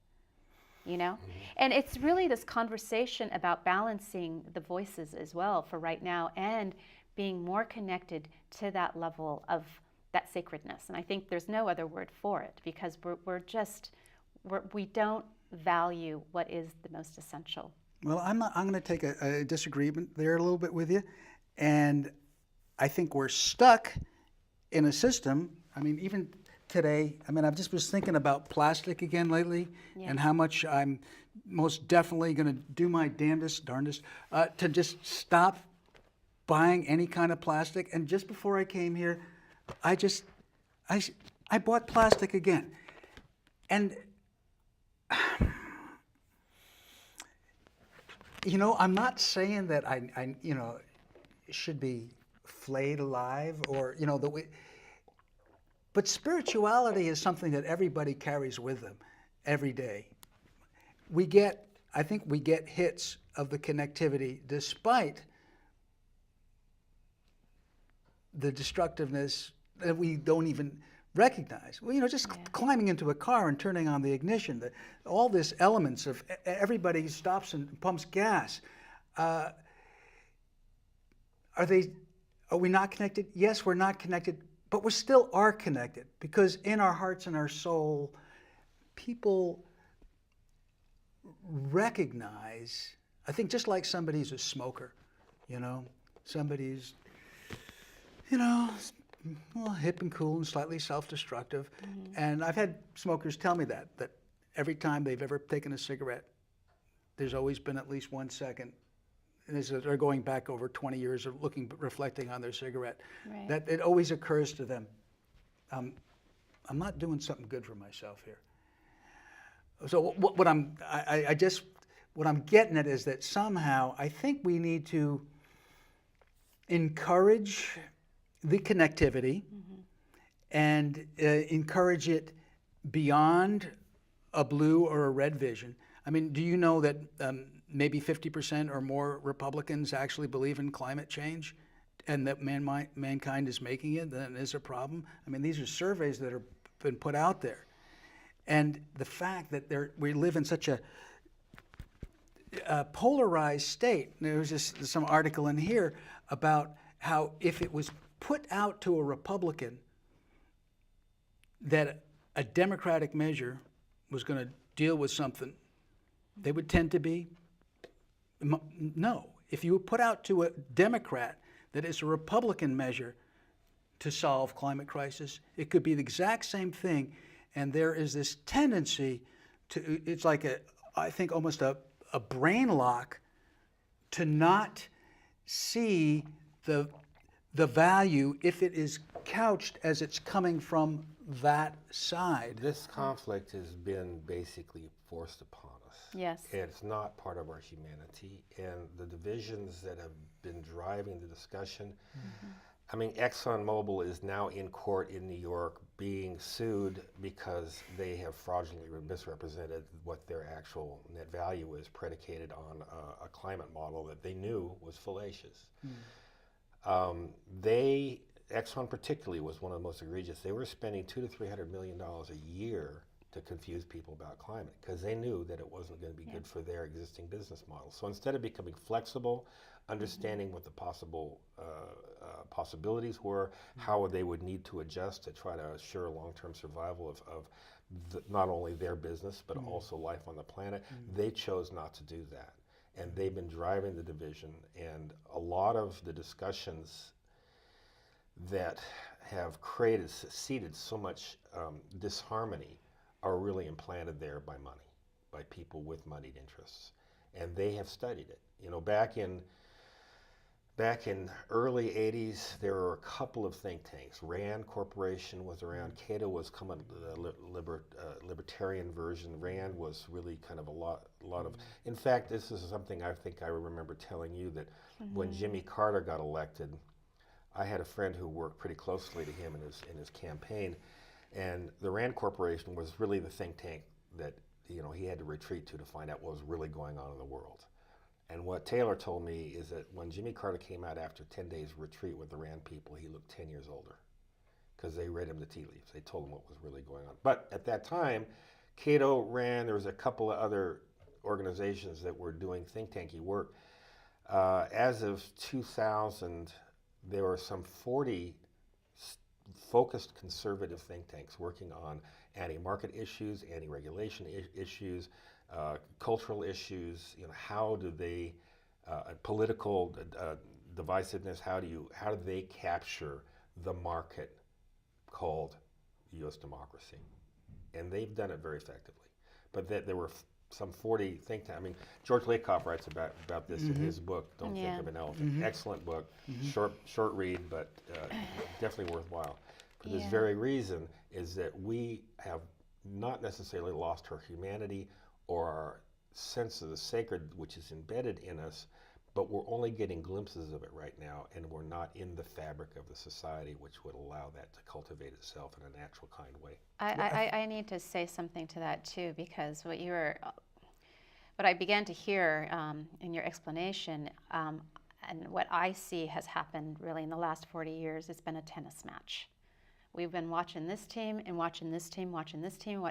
you know? And it's really this conversation about balancing the voices as well for right now, and being more connected to that level of that sacredness. And I think there's no other word for it, because we don't value what is the most essential. Well, I'm going to take a disagreement there a little bit with you, and I think we're stuck in a system. I mean, even today, I mean, I've just was thinking about plastic again lately, and how much I'm most definitely going to do my darndest to just stop buying any kind of plastic. And just before I came here, I bought plastic again, and you know, I'm not saying that I you know, should be flayed alive, or you know, but spirituality is something that everybody carries with them every day. I think we get hits of the connectivity despite the destructiveness that we don't even recognize. Well, you know, just climbing into a car and turning on the ignition, all these elements of everybody stops and pumps gas. Are we not connected? Yes, we're not connected, but we still are connected, because in our hearts and our soul, people recognize, I think, just like somebody's a smoker, you know, somebody's, you know, well, hip and cool and slightly self-destructive. And I've had smokers tell me that every time they've ever taken a cigarette, there's always been at least 1 second, and they're going back over 20 years of reflecting on their cigarette, that it always occurs to them, I'm not doing something good for myself here. So what I'm getting at is that somehow I think we need to encourage the connectivity and encourage it beyond a blue or a red vision. I mean, do you know that maybe 50% or more Republicans actually believe in climate change, and that mankind is making it, that it is a problem? I mean, these are surveys that have been put out there. And the fact that we live in such a polarized state. There was just some article in here about how if it was put out to a Republican that a Democratic measure was going to deal with something, they would tend to be no. If you put out to a Democrat that it's a Republican measure to solve climate crisis, it could be the exact same thing. And there is this tendency to, it's like I think almost a brain lock to not see the value if it is couched as it's coming from that side. This conflict has been basically forced upon us. Yes. It's not part of our humanity, and the divisions that have been driving the discussion. I mean, ExxonMobil is now in court in New York being sued because they have fraudulently misrepresented what their actual net value is, predicated on a climate model that they knew was fallacious. Exxon particularly was one of the most egregious. They were spending $200 to $300 million a year to confuse people about climate, because they knew that it wasn't going to be good for their existing business model. So instead of becoming flexible, understanding what the possibilities were, how they would need to adjust to try to assure long-term survival of not only their business, but also life on the planet, they chose not to do that. And they've been driving the division, and a lot of the discussions that have seeded so much disharmony are really implanted there by money, by people with moneyed interests. And they have studied it. You know, back in Back in early 80s, there were a couple of think tanks. Rand Corporation was around. Cato was coming, the libertarian version. Rand was really kind of a lot of. In fact, this is something I think I remember telling you that when Jimmy Carter got elected, I had a friend who worked pretty closely to him in his campaign, and the Rand Corporation was really the think tank that he had to retreat to find out what was really going on in the world. And what Taylor told me is that when Jimmy Carter came out after 10 days retreat with the Rand people, he looked 10 years older because they read him the tea leaves. They told him what was really going on. But at that time, Cato, Rand, there was a couple of other organizations that were doing think tanky work. As of 2000, there were some 40 focused conservative think tanks working on anti-market issues, anti-regulation issues, cultural issues. How do they political divisiveness? How do they capture the market called U.S. democracy? And they've done it very effectively. But there were some 40 think tanks. I mean, George Lakoff writes about this in his book, Don't Think of an Elephant. Excellent book, short read, but definitely worthwhile. For this very reason is that we have not necessarily lost our humanity or our sense of the sacred, which is embedded in us, but we're only getting glimpses of it right now, and we're not in the fabric of the society which would allow that to cultivate itself in a natural kind way. I need to say something to that too, because what I began to hear in your explanation, and what I see has happened really in the last 40 years, it's been a tennis match. We've been watching this team and watching this team,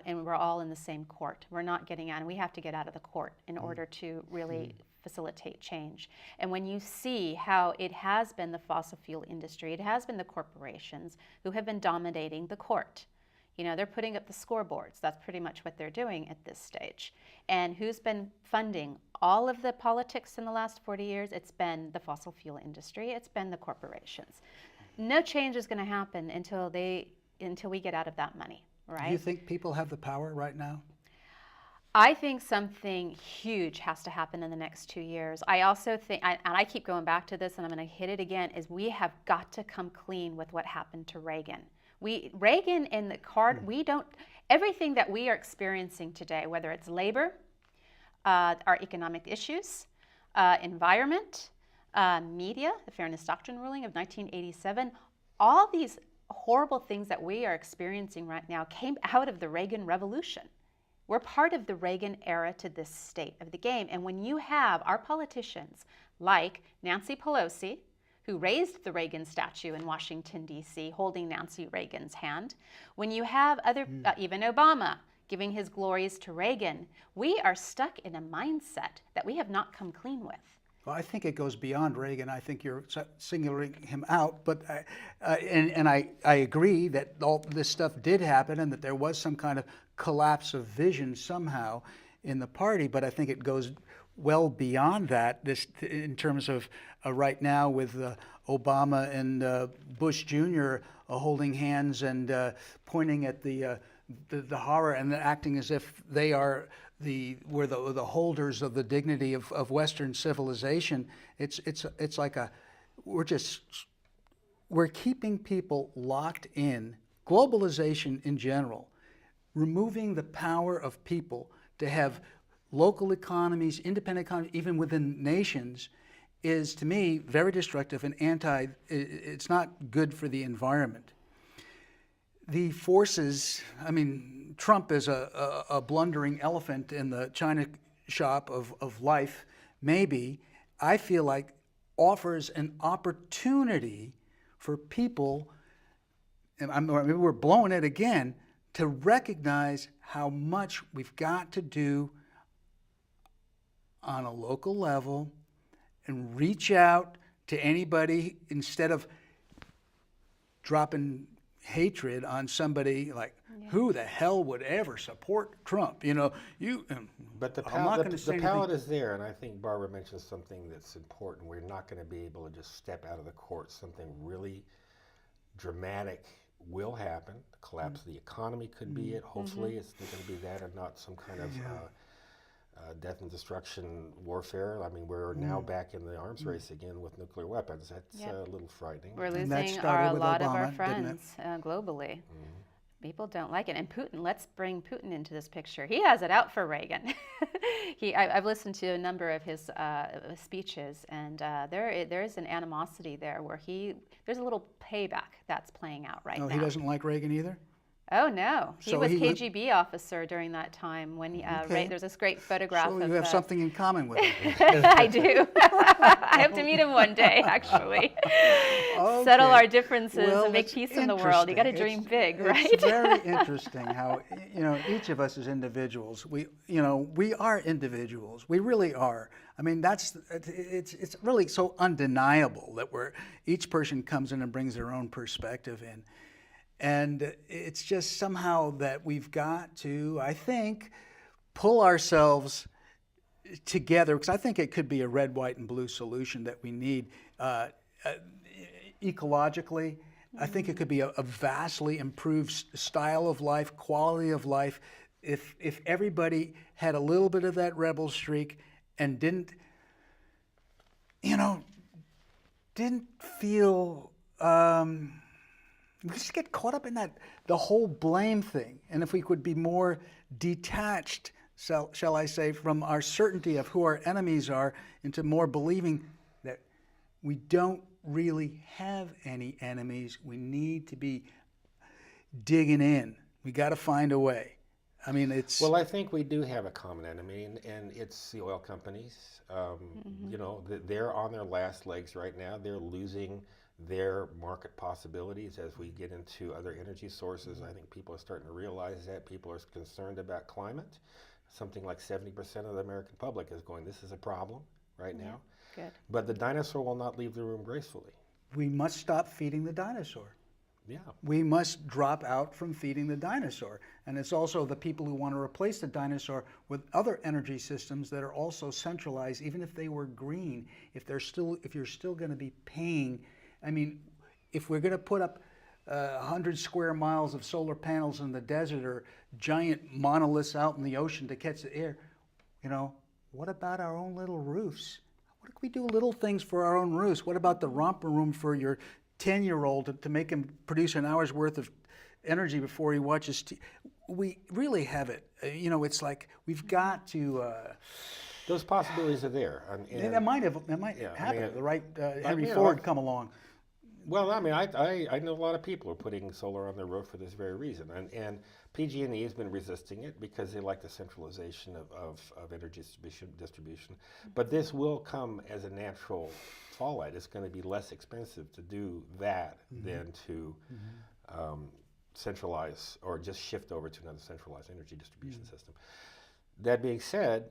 and we're all in the same court. We're not getting out, and we have to get out of the court in order to really facilitate change. And when you see how it has been the fossil fuel industry, it has been the corporations who have been dominating the court. They're putting up the scoreboards. That's pretty much what they're doing at this stage. And who's been funding all of the politics in the last 40 years? It's been the fossil fuel industry. It's been the corporations. No change is going to happen until we get out of that money, right? Do you think people have the power right now? I think something huge has to happen in the next 2 years. I also think, and I keep going back to this, and I'm going to hit it again, is we have got to come clean with what happened to Reagan. Reagan in the card, everything that we are experiencing today, whether it's labor, our economic issues, environment, media, the Fairness Doctrine ruling of 1987, all these horrible things that we are experiencing right now came out of the Reagan Revolution. We're part of the Reagan era to this state of the game. And when you have our politicians like Nancy Pelosi, who raised the Reagan statue in Washington, D.C., holding Nancy Reagan's hand, when you have even Obama giving his glories to Reagan, we are stuck in a mindset that we have not come clean with. Well, I think it goes beyond Reagan. I think you're singling him out, but I agree that all this stuff did happen and that there was some kind of collapse of vision somehow in the party. But I think it goes well beyond that. This, in terms of right now with Obama and Bush Jr. Holding hands and pointing at the horror and acting as if they are we're the holders of the dignity of Western civilization. It's like we're keeping people locked in. Globalization in general, removing the power of people to have local economies, independent economies, even within nations, is to me very destructive and it's not good for the environment. The forces, Trump is a blundering elephant in the china shop of life, maybe, I feel like offers an opportunity for people, and maybe we're blowing it again, to recognize how much we've got to do on a local level and reach out to anybody instead of dropping hatred on somebody like, who the hell would ever support Trump? But the palette is there, and I think Barbara mentioned something that's important. We're not going to be able to just step out of the court. Something really dramatic will happen. The collapse of the economy could be it. Hopefully it's going to be that and not some kind of death and destruction warfare. I mean, we're now back in the arms race again with nuclear weapons. That's Yep. a little frightening. We're And that losing started a with lot of our Obama, didn't it? friends globally. People don't like it. And Putin, let's bring Putin into this picture. He has it out for Reagan. I've listened to a number of his speeches, and there is an animosity there where there's a little payback that's playing out right No, now. he doesn't like Reagan either? Oh, no. He So was he would- KGB officer during that time when Okay. there's this great photograph So of you have something in common with him. I do. I hope to meet him one day, actually. Settle our differences Well, and make it's peace in the world. You got to interesting. dream big, right? It's very interesting how, each of us as individuals, we are individuals. We really are. I mean, it's really so undeniable that each person comes in and brings their own perspective in. And it's just somehow that we've got to, I think, pull ourselves together, because I think it could be a red, white, and blue solution that we need ecologically. I think it could be a vastly improved style of life, quality of life, if everybody had a little bit of that rebel streak and didn't feel. We just get caught up in the whole blame thing. And if we could be more detached, shall I say, from our certainty of who our enemies are, into more believing that we don't really have any enemies. We need to be digging in. We got to find a way. I mean, it's... Well, I think we do have a common enemy, and it's the oil companies. They're on their last legs right now. They're losing their market possibilities as we get into other energy sources. I think people are starting to realize that. People are concerned about climate. Something like 70% of the American public is going, this is a problem right now. Good. But the dinosaur will not leave the room gracefully. We must stop feeding the dinosaur. Yeah. We must drop out from feeding the dinosaur. And it's also the people who want to replace the dinosaur with other energy systems that are also centralized, even if they were green, if you're still going to be paying. I mean, if we're going to put up 100 square miles of solar panels in the desert or giant monoliths out in the ocean to catch the air, what about our own little roofs? What if we do little things for our own roofs? What about the romper room for your 10-year-old to make him produce an hour's worth of energy before he watches TV? We really have it. It's like we've got to... Those possibilities are there. That might happen. The right Henry Ford come along. Well, I mean, I know a lot of people are putting solar on their roof for this very reason, and PG&E has been resisting it because they like the centralization of energy distribution. But this will come as a natural fallout. It's going to be less expensive to do that than to centralize or just shift over to another centralized energy distribution system. That being said,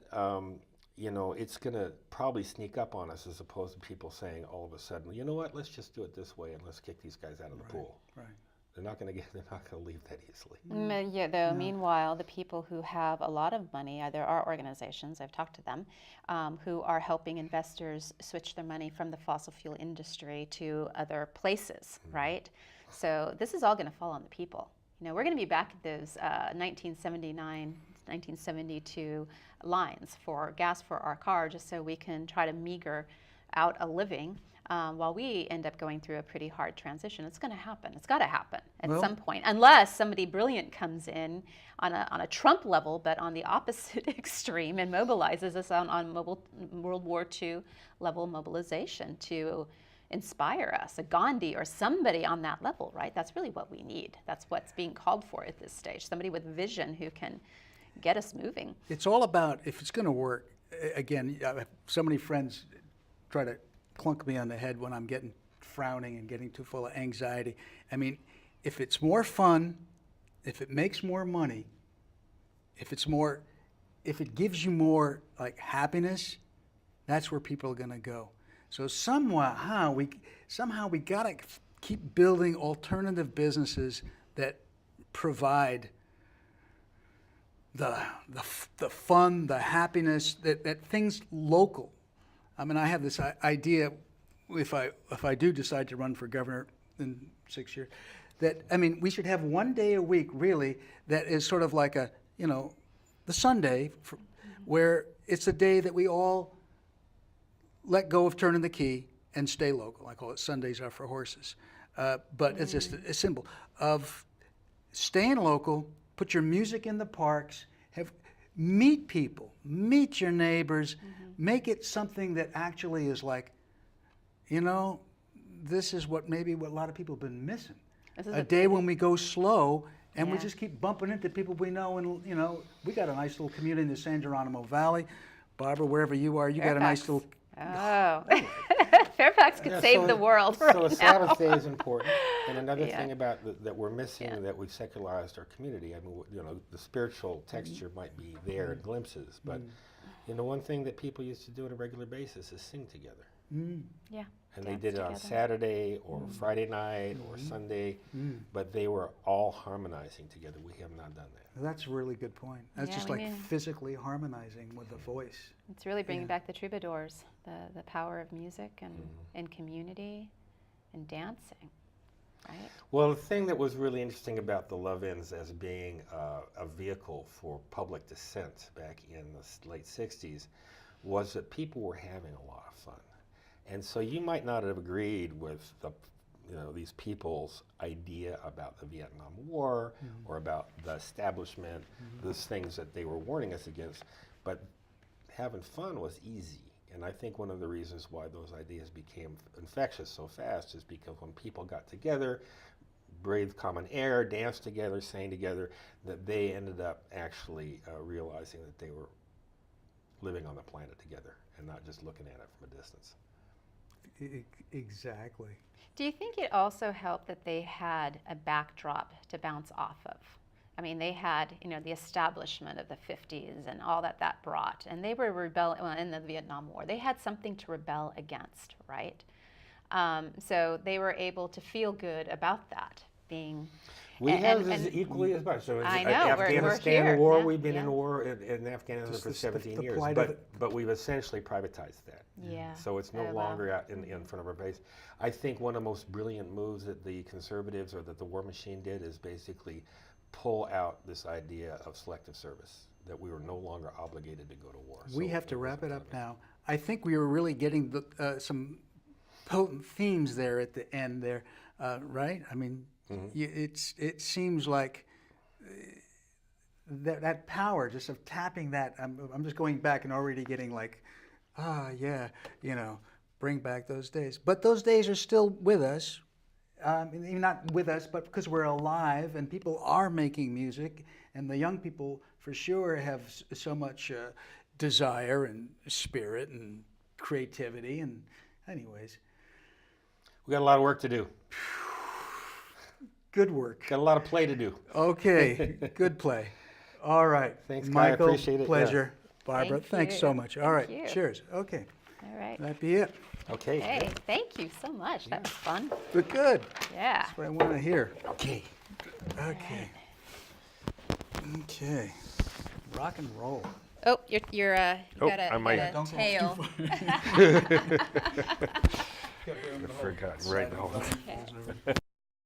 it's going to probably sneak up on us as opposed to people saying all of a sudden, you know what, let's just do it this way and let's kick these guys out of the pool. Right. They're not going to leave that easily. Meanwhile, the people who have a lot of money, there are organizations, I've talked to them, who are helping investors switch their money from the fossil fuel industry to other places, right? So this is all going to fall on the people. We're going to be back at those 1979, 1972 lines for gas for our car, just so we can try to meager out a living while we end up going through a pretty hard transition. It's going to happen. It's got to happen at some point, unless somebody brilliant comes in on a Trump level, but on the opposite extreme, and mobilizes us on World War II level mobilization to inspire us, a Gandhi or somebody on that level, right? That's really what we need. That's what's being called for at this stage. Somebody with vision who can get us moving. It's all about, if it's going to work, again, so many friends try to clunk me on the head when I'm getting frowning and getting too full of anxiety. I mean, if it's more fun, if it makes more money, if it gives you more like happiness, that's where people are going to go. So somehow we got to keep building alternative businesses that provide the fun, the happiness, that things local. I mean, I have this idea, if I do decide to run for governor in 6 years, that, I mean, we should have one day a week, really, that is sort of like the Sunday where it's a day that we all let go of turning the key and stay local. I call it Sundays are for horses. But it's just a symbol of staying local, put your music in the parks, meet people, meet your neighbors, make it something that actually is like, you know, this is what maybe what a lot of people have been missing. A day when we go slow and we just keep bumping into people we know, and you know, we got a nice little community in the San Geronimo Valley. Barbara, wherever you are, you got a nice little. Oh, Fairfax could save the world. So a Sabbath day is important. And another thing about that we're missing, that we've secularized our community. I mean, you know, the spiritual texture might be there in glimpses, but you know, one thing that people used to do on a regular basis is sing together. Yeah. And they did it on Saturday or Friday night or Sunday, but they were all harmonizing together. We have not done that. That's a really good point. That's just like physically harmonizing with the voice. It's really bringing back the troubadours, the power of music and community and dancing, right? Well, the thing that was really interesting about the Love-Ins as being a vehicle for public dissent back in the late 60s was that people were having a lot of fun. And so you might not have agreed with these people's idea about the Vietnam War or about the establishment, those things that they were warning us against, but having fun was easy. And I think one of the reasons why those ideas became infectious so fast is because when people got together, breathed common air, danced together, sang together, that they ended up actually realizing that they were living on the planet together and not just looking at it from a distance. Exactly. Do you think it also helped that they had a backdrop to bounce off of? I mean, they had, you know, the establishment of the 50s and all that brought, and they were in the Vietnam War. They had something to rebel against, right? So they were able to feel good about that being. We have this equally as much. So I know, Afghanistan we're here. war, Yeah, we've been in a war in Afghanistan for 17 years, but we've essentially privatized that. Yeah. So it's no longer out in front of our base. I think one of the most brilliant moves that the conservatives or that the war machine did is basically pull out this idea of selective service, that we were no longer obligated to go to war. We have to wrap it up now. I think we were really getting some potent themes there at the end there, right? I mean, it seems like that power just of tapping that. I'm just going back and already getting like, bring back those days. But those days are still with us. Not with us, but because we're alive and people are making music, and the young people for sure have so much desire and spirit and creativity. And anyways, we got a lot of work to do. Good work. Got a lot of play to do. Okay, good play. All right. Thanks, Guy. Michael, I appreciate it. pleasure. Barbara, Thank thanks you. so much. All right, Thank you. cheers. Okay, All right. that'd be it. Okay. Hey, thank you so much. That was fun. But good. Yeah. That's what I want to hear. Okay. Okay. Okay. Rock and roll. Oh, you got I a, might- got a Don't go tail. I forgot right now. Okay.